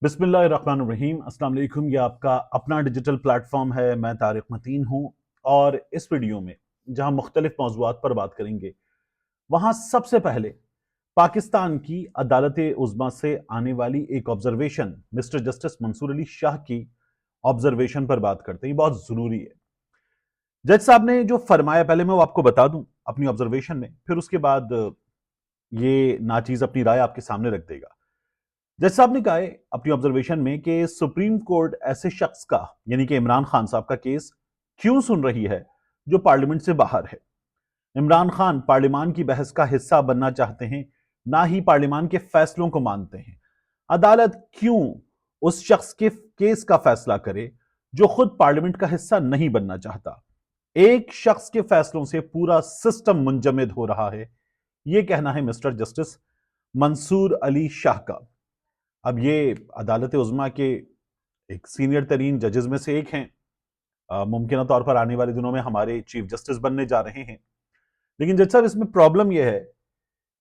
बिस्मिल्लाहिर्रहमानिर्रहीम। अस्सलाम वालेकुम। ये आपका अपना डिजिटल प्लेटफॉर्म है। मैं तारिक मतीन हूँ और इस वीडियो में जहाँ मुख्तलिफ मौज़ूआत पर बात करेंगे, वहाँ सबसे पहले पाकिस्तान की अदालत उज़्मा से आने वाली एक observation, mister justice Mansoor Ali Shah की ऑब्जर्वेशन पर बात करते हैं। ये बहुत ज़रूरी है। जज साहब ने जो फरमाया, पहले मैं वो आपको बता दूं अपनी ऑब्जर्वेशन में, फिर उसके बाद ये नाचीज़ अपनी राय आपके सामने रख देगा। जज साहब ने कहा है अपनी ऑब्जर्वेशन में कि सुप्रीम कोर्ट ऐसे शख्स का, यानी कि इमरान खान साहब का केस क्यों सुन रही है जो पार्लियामेंट से बाहर है। इमरान खान पार्लियामान की बहस का हिस्सा बनना चाहते हैं, ना ही पार्लियामान के फैसलों को मानते हैं। अदालत क्यों उस शख्स के केस का फैसला करे जो खुद पार्लियामेंट का हिस्सा नहीं बनना चाहता। एक शख्स के फैसलों से पूरा सिस्टम मुंजमद हो रहा है, यह कहना है मिस्टर जस्टिस मंसूर अली शाह का। अब ये अदालत उज़्मा के एक सीनियर तरीन जजेस में से एक हैं। मुमकिन तौर पर आने वाले दिनों में हमारे चीफ जस्टिस बनने जा रहे हैं। लेकिन जज साहब, इसमें प्रॉब्लम यह है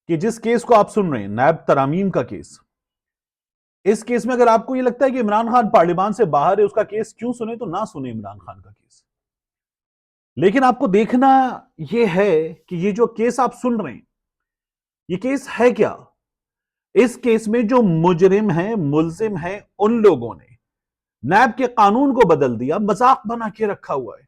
कि जिस केस को आप सुन रहे हैं, नैब तरामीम का केस, इस केस में अगर आपको यह लगता है कि इमरान खान पार्लियामान से बाहर है, उसका केस क्यों सुने, तो ना सुने इमरान खान का केस। लेकिन आपको देखना यह है कि ये जो केस आप सुन रहे हैं, ये केस है क्या। इस केस में जो मुजरिम है, मुलजिम है, उन लोगों ने नैब के कानून को बदल दिया, मजाक बना के रखा हुआ है।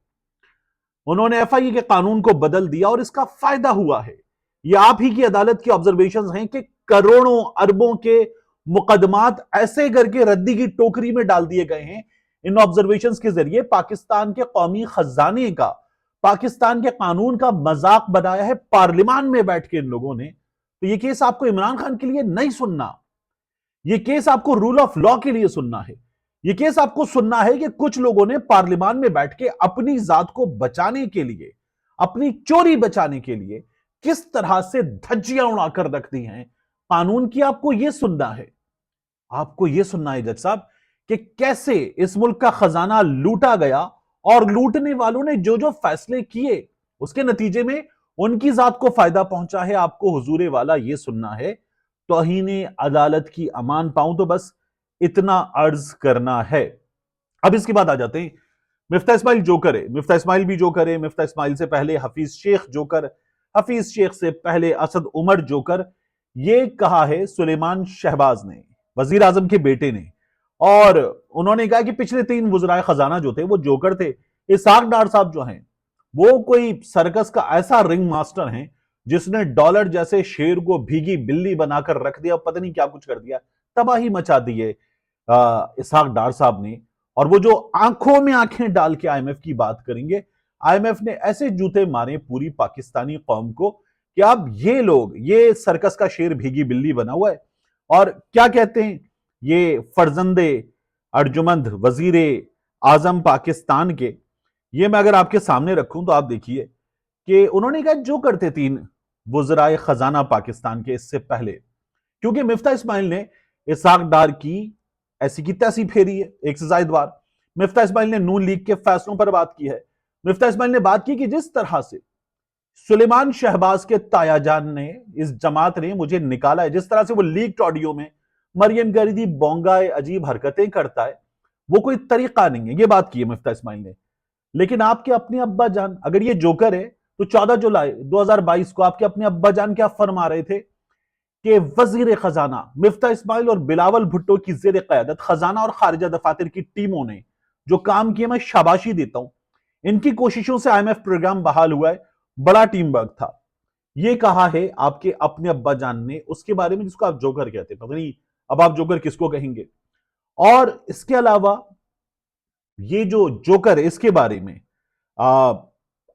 उन्होंने एफआईए के कानून को बदल दिया और इसका फायदा हुआ है। यह आप ही की अदालत की ऑब्जर्वेशंस हैं कि करोड़ों अरबों के मुकदमात ऐसे करके रद्दी की टोकरी में डाल दिए गए हैं। इन ऑब्जर्वेशंस के जरिए पाकिस्तान के कौमी खजाने का, पाकिस्तान के कानून का मजाक बनाया है पार्लियामान में बैठ के इन लोगों ने। तो यह केस आपको इमरान खान के लिए नहीं सुनना, यह केस आपको रूल ऑफ लॉ के लिए सुनना है। यह केस आपको सुनना है कि कुछ लोगों ने पार्लियामान में बैठ के अपनी जात को बचाने के लिए, अपनी चोरी बचाने के लिए किस तरह से धज्जियां उड़ाकर रख दी हैं कानून की। आपको यह सुनना है, आपको यह सुनना है जज साहब, कि कैसे इस मुल्क का खजाना लूटा गया और लूटने वालों ने जो जो फैसले किए उसके नतीजे में उनकी जात को फायदा पहुंचा है। आपको हुजूरे वाला यह सुनना है। तौहीने अदालत की अमान पाऊं तो बस इतना अर्ज करना है। अब इसके बाद आ जाते हैं मिफ्ता इस्माइल जोकर है। मिफ्ता इस्माइल भी जोकर है। मिफ्ता इस्माइल से पहले हफीज शेख जोकर, हफीज शेख से पहले असद उमर जोकर। ये कहा है सुलेमान शहबाज ने, वजीर आजम के बेटे ने, और उन्होंने कहा कि पिछले 3 वज़राए खजाना जो थे वो जोकर थे। इसहाक डार साहब जो हैं वो कोई सर्कस का ऐसा रिंग मास्टर हैं जिसने डॉलर जैसे शेर को भीगी बिल्ली बनाकर रख दिया, पता नहीं क्या कुछ कर दिया, तबाही मचा दी है इसहाक डार साहब ने। और वो जो आंखों में आंखें डाल के आईएमएफ की बात करेंगे, आईएमएफ ने ऐसे जूते मारे पूरी पाकिस्तानी कौम को कि अब ये लोग, ये सर्कस का शेर भीगी बिल्ली बना हुआ है। और क्या कहते हैं ये फर्जंदे अर्जुमंद वजीर आजम पाकिस्तान के, ये मैं अगर आपके सामने रखूं तो आप देखिए कि उन्होंने कहा जो करते 3 वज़राए खजाना पाकिस्तान के इससे पहले, क्योंकि मिफ्ता इस्माइल ने इसहाक डार की ऐसी की तैसी फेरी है एक से जायद बार। मिफ्ता इस्माइल ने नून लीग के फैसलों पर बात की है। मिफ्ता इस्माइल ने बात की कि जिस तरह से सुलेमान शहबाज के तायाजान ने, इस जमात ने मुझे निकाला है, जिस तरह से वो लीक ऑडियो में मरियम गरीदी बोंगाए अजीब हरकतें करता है, वो कोई तरीका नहीं है। ये बात की है मिफ्ता इस्माइल ने। लेकिन आपके अपने अब्बा जान, अगर ये जोकर है, तो 14 जुलाई 2022 को आपके अपने अब्बा जान क्या फरमा रहे थे कि वजीर खजाना मिफ्ता इस्माइल और बिलावल भुट्टो की जेर क़यादत खजाना और खारिजा दफातर की टीमों ने जो काम किया, मैं शाबाशी देता हूं। इनकी कोशिशों से आईएमएफ प्रोग्राम बहाल हुआ है, बड़ा टीम वर्क था। ये कहा है आपके अपने अब्बा जान ने उसके बारे में जिसको आप जोकर कहते हैं। पता नहीं अब आप जोकर किसको कहेंगे। और इसके अलावा ये जो जोकर है, इसके बारे में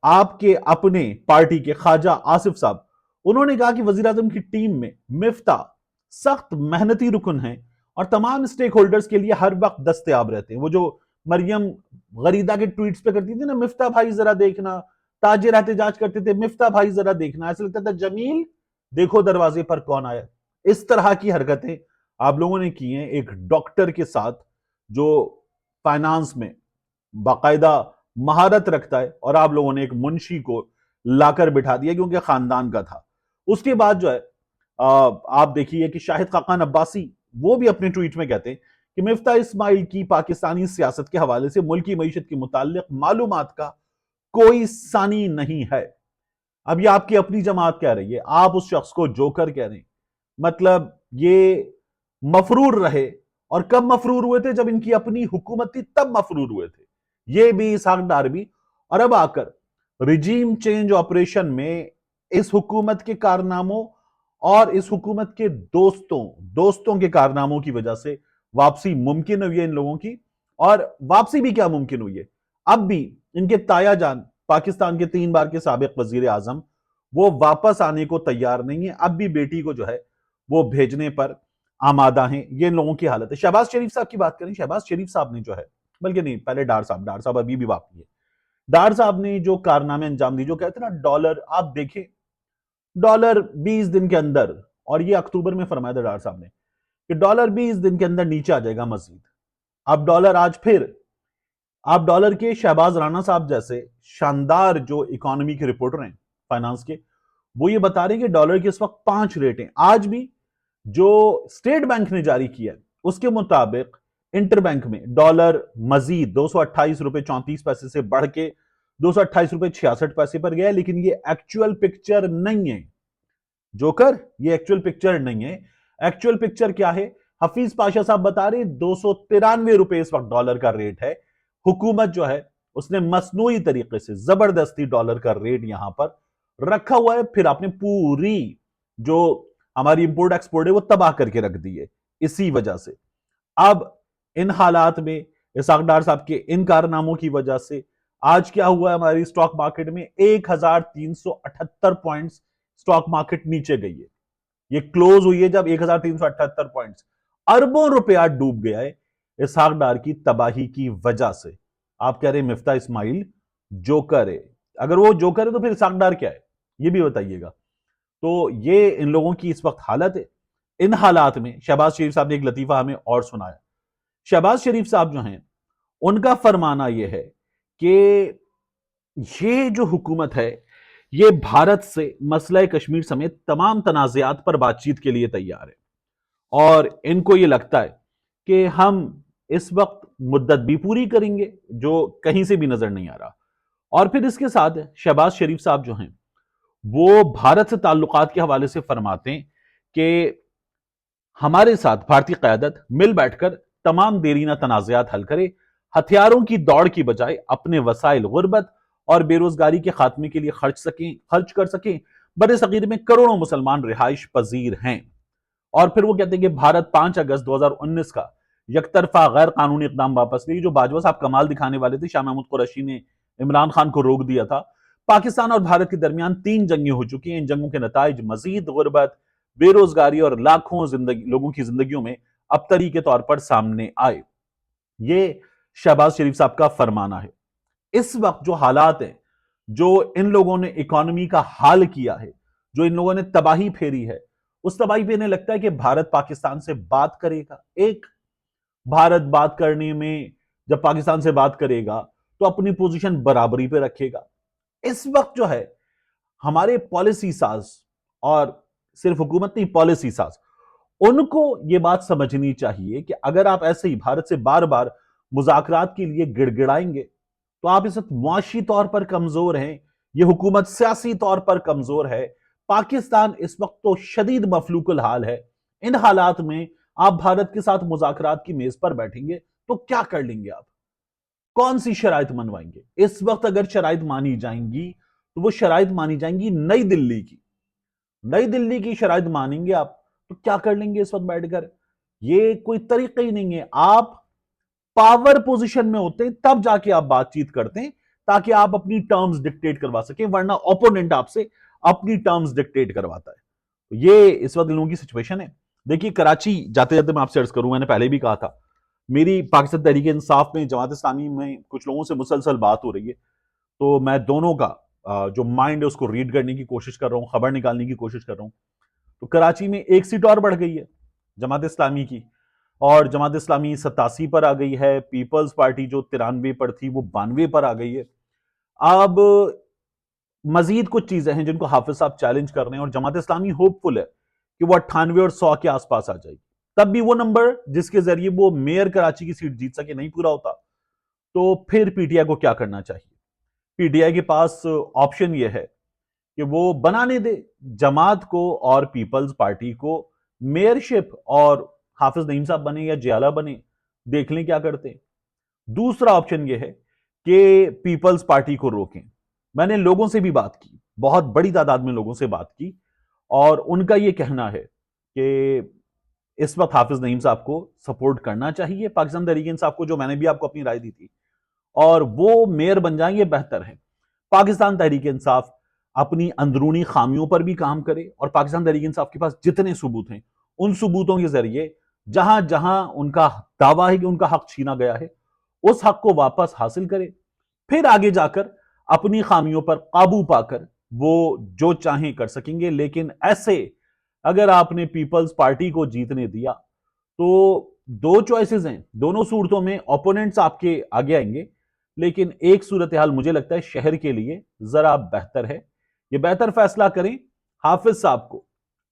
आपके अपने पार्टी के ख्वाजा आसिफ साहब, उन्होंने कहा कि वजीर आजम की टीम में मिफ्ता सख्त मेहनती रुकन है और तमाम स्टेक होल्डर्स के लिए हर वक्त दस्तयाब रहते हैं। वो जो मरियम गरीदा के ट्वीट्स पे करती थी ना, मिफ्ता भाई जरा देखना, ताजिर एहतजाज करते थे, मिफ्ता भाई जरा देखना, ऐसा लगता था जमील देखो दरवाजे पर कौन आया। इस तरह की हरकतें आप लोगों ने की हैं एक डॉक्टर के साथ जो फाइनेंस में बाकायदा महारत रखता है, और आप लोगों ने एक मुंशी को लाकर बिठा दिया क्योंकि खानदान का था। उसके बाद जो है आप देखिए कि शाहिद खाकान अब्बासी वो भी अपने ट्वीट में कहते हैं कि मिफ्ता इस्माइल की पाकिस्तानी सियासत के हवाले से मुल्की मईशत के मुताल्लिक मालूमात का कोई सानी नहीं है। अब ये आपकी अपनी जमात कह रही है, आप उस शख्स को जोकर कह रहे हैं। मतलब ये मफरूर रहे, और कब मफरूर हुए थे? जब इनकी अपनी हुकूमत थी तब मफरूर हुए थे ये भी, इसहाक डार भी। और अब आकर रिजीम चेंज ऑपरेशन में इस हुकूमत के कारनामों और इस हुकूमत के दोस्तों के कारनामों की वजह से वापसी मुमकिन हुई है इन लोगों की। और वापसी भी क्या मुमकिन हुई है, अब भी इनके ताया जान पाकिस्तान के 3 बार के साबिक वजीर आजम वो वापस आने को तैयार नहीं है। अब भी बेटी को जो है वो भेजने पर आमादा हैं। ये इन लोगों की हालत है। शहबाज शरीफ साहब की बात करें, शहबाज शरीफ साहब ने जो है, बल्कि नहीं, पहले डार साहब अभी भी बाकी है। डार साहब ने जो कारनामे अंजाम दिए, जो कहते हैं ना डॉलर, आप देखें डॉलर 20 दिन के अंदर, और ये अक्टूबर में फरमाया था डार साहब ने कि डॉलर 20 दिन के अंदर नीचे आ जाएगा मजीद। अब डॉलर आज फिर, आप डॉलर के शहबाज राणा साहब जैसे शानदार जो इकोनॉमी के रिपोर्टर हैं फाइनेंस के, वो ये बता रहे हैं कि डॉलर के इस वक्त 5 रेट हैं। आज भी जो स्टेट बैंक ने जारी किया है उसके मुताबिक इंटरबैंक में डॉलर मजीद 228 रुपए 34 पैसे से बढ़ के 228 रुपए 66 पैसे पर गया। लेकिन ये एक्चुअल पिक्चर नहीं है जोकर, ये एक्चुअल पिक्चर नहीं है। एक्चुअल पिक्चर क्या है? हफीज पाशा साहब बता रहे 293 रुपए इस वक्त डॉलर का रेट है। हुकूमत जो है उसने मसनूई तरीके से जबरदस्ती डॉलर का रेट यहां पर रखा हुआ है। फिर आपने पूरी जो हमारी इंपोर्ट एक्सपोर्ट है वो तबाह करके रख दी है इसी वजह से। अब इन हालात में इसहाक डार साहब के इन कारनामों की वजह से आज क्या हुआ है, हमारी स्टॉक मार्केट में 1378 पॉइंट्स स्टॉक मार्केट नीचे गई है। ये क्लोज हुई है जब 1378 पॉइंट्स, अरबों रुपया डूब गया है इसहाक डार की तबाही की वजह से। आप कह रहे हैं मिफ्ता इस्माइल जोकर है, अगर वो जोकर है तो फिर इसहाक डार क्या है, ये भी बताइएगा। तो ये इन लोगों की इस वक्त हालत है। इन हालात में शहबाज शरीफ साहब ने एक लतीफा हमें और सुनाया। शहबाज शरीफ साहब जो हैं उनका फरमाना यह है कि ये जो हुकूमत है ये भारत से मसला कश्मीर समेत तमाम तनाज़ात पर बातचीत के लिए तैयार है, और इनको ये लगता है कि हम इस वक्त मुद्दत भी पूरी करेंगे जो कहीं से भी नजर नहीं आ रहा। और फिर इसके साथ शहबाज शरीफ साहब जो हैं वो भारत से ताल्लुकात के हवाले से फरमाते हैं कि हमारे साथ भारतीय क़यादत मिल बैठकर तमाम देरीना तनाज़ात हल करे, हथियारों की दौड़ की बजाय अपने वसाइल गुर्बत और बेरोजगारी के खात्मे के लिए खर्च कर सकें। बड़े सगीर में करोड़ों मुसलमान रिहाइश पजीर हैं। और फिर वो कहते हैं कि भारत 5 अगस्त 2019 का यकतरफा गैर कानूनी इकदाम वापस ले, जो बाजवा साहब कमाल दिखाने वाले थे, शाह महमूद कुरैशी ने इमरान खान को रोक दिया था। पाकिस्तान और भारत के दरमियान 3 जंगें हो चुकी हैं। इन जंगों के नताइज मजीद गुर्बत, बेरोजगारी और लाखों लोगों की जिंदगियों में अबतरी के तौर पर सामने आए। ये शहबाज शरीफ साहब का फरमाना है। इस वक्त जो हालात हैं, जो इन लोगों ने इकोनॉमी का हाल किया है, जो इन लोगों ने तबाही फेरी है, उस तबाही पे इन्हें लगता है कि भारत पाकिस्तान से बात करेगा। एक, भारत बात करने में जब पाकिस्तान से बात करेगा तो अपनी पोजीशन बराबरी पे रखेगा। इस वक्त जो है हमारे पॉलिसी साज, और सिर्फ हुकूमत नहीं, पॉलिसी साज, उनको यह बात समझनी चाहिए कि अगर आप ऐसे ही भारत से बार बार मुज़ाकरात के लिए गिड़गिड़ाएंगे तो आप इस वक्त मुआशी तौर पर कमजोर हैं, यह हुकूमत सियासी तौर पर कमजोर है। पाकिस्तान इस वक्त तो शदीद मफलूकुल हाल है। इन हालात में आप भारत के साथ मुज़ाकरात की मेज पर बैठेंगे तो क्या कर लेंगे आप? कौन सी शराइत मनवाएंगे? इस वक्त अगर शराइत मानी जाएंगी तो वो शराइत मानी जाएंगी नई दिल्ली की। नई दिल्ली की शराइत मानेंगे आप तो क्या कर लेंगे इस वक्त बैठकर? ये कोई तरीका ही नहीं है। आप पावर पोजीशन में होते हैं तब जाके आप बातचीत करते हैं ताकि आप अपनी टर्म्स डिक्टेट करवा सकें, वरना ओपोनेंट आपसे अपनी टर्म्स डिक्टेट करवाता है। तो ये इस वक्त लोगों की सिचुएशन है। देखिए, कराची जाते जाते मैं आपसे अर्ज करूं, मैंने पहले भी कहा था, मेरी पाकिस्तान तहरीक इंसाफ में, जमात इस्लामी में कुछ लोगों से मुसलसल बात हो रही है, तो मैं दोनों का जो माइंड है उसको रीड करने की कोशिश कर रहा हूं, खबर निकालने की कोशिश कर रहा हूं। तो कराची में 1 सीट और बढ़ गई है जमात इस्लामी की, और जमात इस्लामी 87 पर आ गई है। पीपल्स पार्टी जो 93 पर थी वो 92 पर आ गई है। अब मजीद कुछ चीजें हैं जिनको हाफिज साहब चैलेंज कर रहे हैं, और जमात इस्लामी होपफुल है कि वो 98 और 100 के आसपास आ जाएगी। तब भी वो नंबर जिसके जरिए वो मेयर कराची की सीट जीत सके नहीं पूरा होता, तो फिर पीटीआई को क्या करना चाहिए? पीटीआई के पास ऑप्शन ये है कि वो बनाने दे जमात को और पीपल्स पार्टी को मेयरशिप, और हाफिज नईम साहब बने या जियाला बने, देख लें क्या करते हैं। दूसरा ऑप्शन यह है कि पीपल्स पार्टी को रोकें। मैंने लोगों से भी बात की, बहुत बड़ी तादाद में लोगों से बात की, और उनका यह कहना है कि इस वक्त हाफिज नईम साहब को सपोर्ट करना चाहिए, पाकिस्तान तहरीक इंसाफ को, जो मैंने भी आपको अपनी राय दी थी, और वो मेयर बन जाए, ये बेहतर है। पाकिस्तान तहरीक इंसाफ अपनी अंदरूनी खामियों पर भी काम करे, और पाकिस्तान तहरीक इंसाफ के पास जितने सबूत हैं उन सबूतों के जरिए जहां जहां उनका दावा है कि उनका हक छीना गया है, उस हक को वापस हासिल करे। फिर आगे जाकर अपनी खामियों पर काबू पाकर वो जो चाहें कर सकेंगे। लेकिन ऐसे अगर आपने पीपल्स पार्टी को जीतने दिया तो दो चॉइसेस हैं, दोनों सूरतों में ओपोनेंट्स आपके आगे आएंगे, लेकिन एक सूरत हाल मुझे लगता है शहर के लिए जरा बेहतर है। ये बेहतर फैसला करें, हाफिज साहब को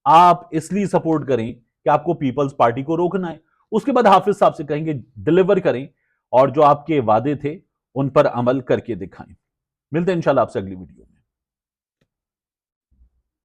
आप इसलिए सपोर्ट करें कि आपको पीपल्स पार्टी को रोकना है, उसके बाद हाफिज साहब से कहेंगे डिलीवर करें और जो आपके वादे थे उन पर अमल करके दिखाएं। मिलते हैं इंशाल्लाह आपसे अगली वीडियो में।